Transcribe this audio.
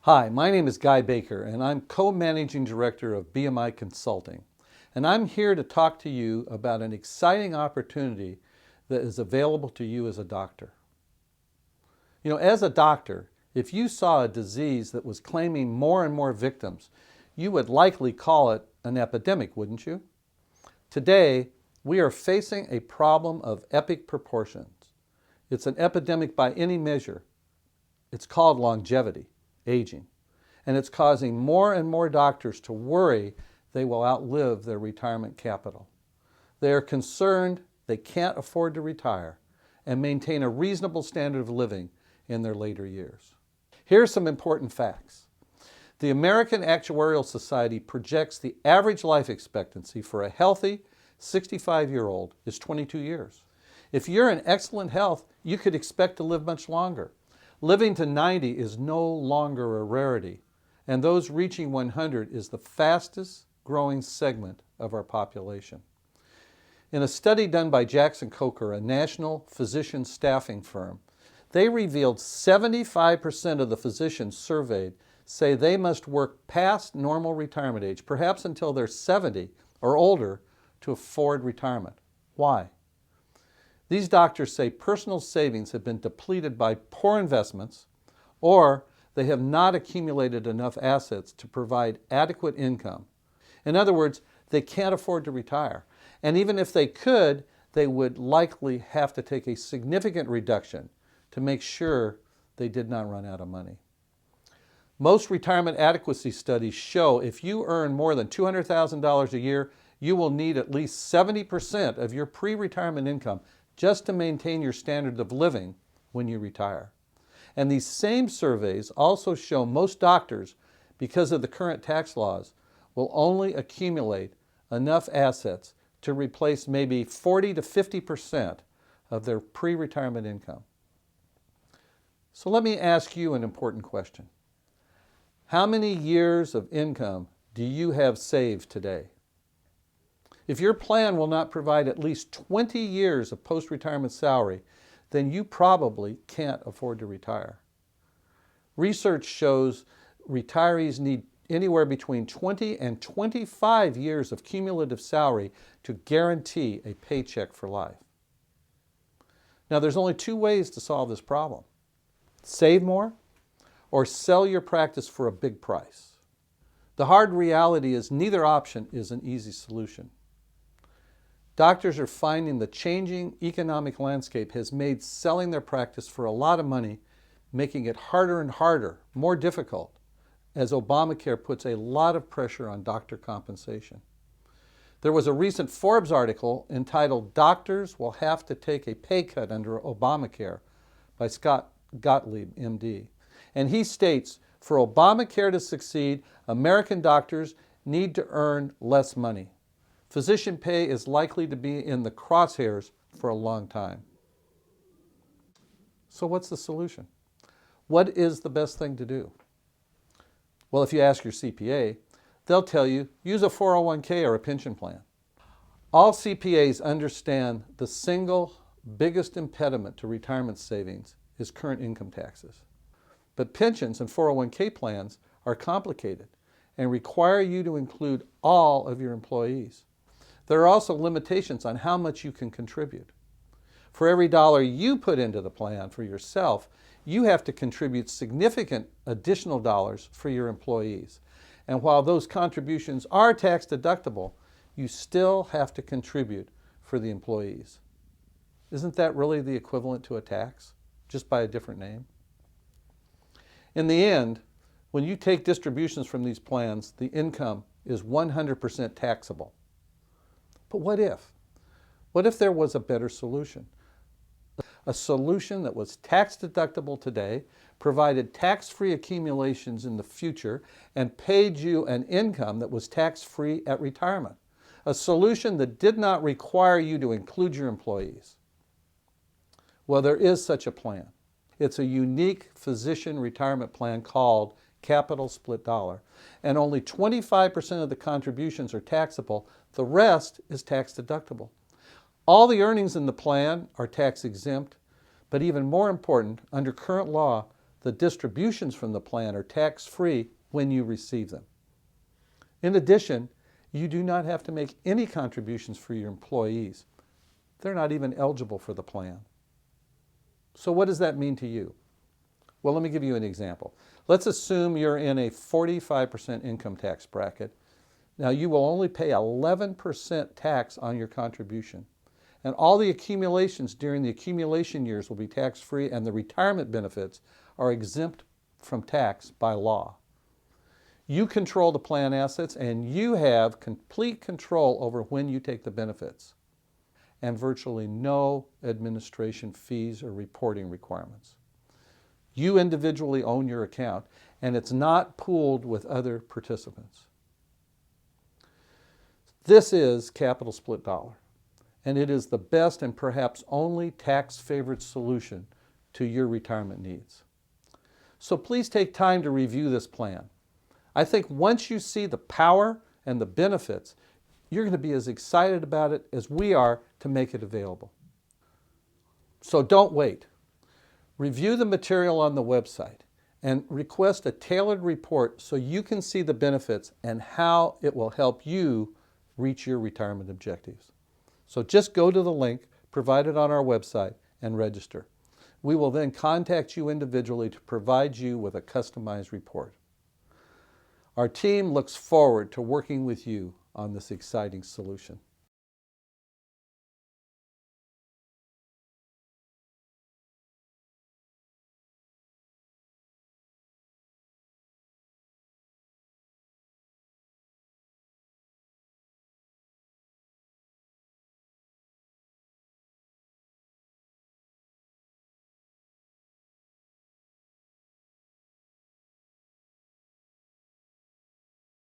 Hi, my name is Guy Baker, and I'm co-managing director of BMI Consulting. And I'm here to talk to you about an exciting opportunity that is available to you as a doctor. As a doctor, if you saw a disease that was claiming more and more victims, you would likely call it an epidemic, wouldn't you? Today, we are facing a problem of epic proportions. It's an epidemic by any measure. It's called longevity, aging. And it's causing more and more doctors to worry they will outlive their retirement capital. They are concerned they can't afford to retire and maintain a reasonable standard of living in their later years. Here are some important facts. The American Actuarial Society projects the average life expectancy for a healthy 65-year-old is 22 years. If you're in excellent health, you could expect to live much longer. Living to 90 is no longer a rarity, and those reaching 100 is the fastest growing segment of our population. In a study done by Jackson Coker, a national physician staffing firm, they revealed 75% of the physicians surveyed say they must work past normal retirement age, perhaps until they're 70 or older, to afford retirement. Why? These doctors say personal savings have been depleted by poor investments, or they have not accumulated enough assets to provide adequate income. In other words, they can't afford to retire. And even if they could, they would likely have to take a significant reduction to make sure they did not run out of money. Most retirement adequacy studies show if you earn more than $200,000 a year, you will need at least 70% of your pre-retirement income just to maintain your standard of living when you retire. And these same surveys also show most doctors, because of the current tax laws, will only accumulate enough assets to replace maybe 40 to 50% of their pre-retirement income. So let me ask you an important question. How many years of income do you have saved today? If your plan will not provide at least 20 years of post-retirement salary, then you probably can't afford to retire. Research shows retirees need anywhere between 20 and 25 years of cumulative salary to guarantee a paycheck for life. Now, there's only two ways to solve this problem. Save more or sell your practice for a big price. The hard reality is neither option is an easy solution. Doctors are finding the changing economic landscape has made selling their practice for a lot of money, making it harder and harder, more difficult, as Obamacare puts a lot of pressure on doctor compensation. There was a recent Forbes article entitled "Doctors Will Have to Take a Pay Cut Under Obamacare" by Scott Gottlieb, MD. And he states, for Obamacare to succeed, American doctors need to earn less money. Physician pay is likely to be in the crosshairs for a long time. So what's the solution? What is the best thing to do? Well, if you ask your CPA, they'll tell you, use a 401k or a pension plan. All CPAs understand the single biggest impediment to retirement savings is current income taxes. But pensions and 401k plans are complicated and require you to include all of your employees. There are also limitations on how much you can contribute. For every dollar you put into the plan for yourself, you have to contribute significant additional dollars for your employees. And while those contributions are tax deductible, you still have to contribute for the employees. Isn't that really the equivalent to a tax, just by a different name? In the end, when you take distributions from these plans, the income is 100% taxable. But what if? What if there was a better solution? A solution that was tax deductible today, provided tax-free accumulations in the future, and paid you an income that was tax-free at retirement. A solution that did not require you to include your employees. Well, there is such a plan. It's a unique physician retirement plan called Capital Split Dollar, and only 25% of the contributions are taxable. The rest is tax deductible. All the earnings in the plan are tax exempt, but even more important, under current law, The distributions from the plan are tax-free when you receive them. In addition, you do not have to make any contributions for your employees. They're not even eligible for the plan. So what does that mean to you? Well, let me give you an example. Let's assume you're in a 45% income tax bracket. Now, you will only pay 11% tax on your contribution. And all the accumulations during the accumulation years will be tax-free, and the retirement benefits are exempt from tax by law. You control the plan assets, and you have complete control over when you take the benefits, and virtually no administration fees or reporting requirements. You individually own your account, and it's not pooled with other participants. This is Capital Split Dollar, and it is the best and perhaps only tax-favored solution to your retirement needs. So please take time to review this plan. I think once you see the power and the benefits, you're going to be as excited about it as we are to make it available. So don't wait. Review the material on the website and request a tailored report so you can see the benefits and how it will help you reach your retirement objectives. So just go to the link provided on our website and register. We will then contact you individually to provide you with a customized report. Our team looks forward to working with you on this exciting solution.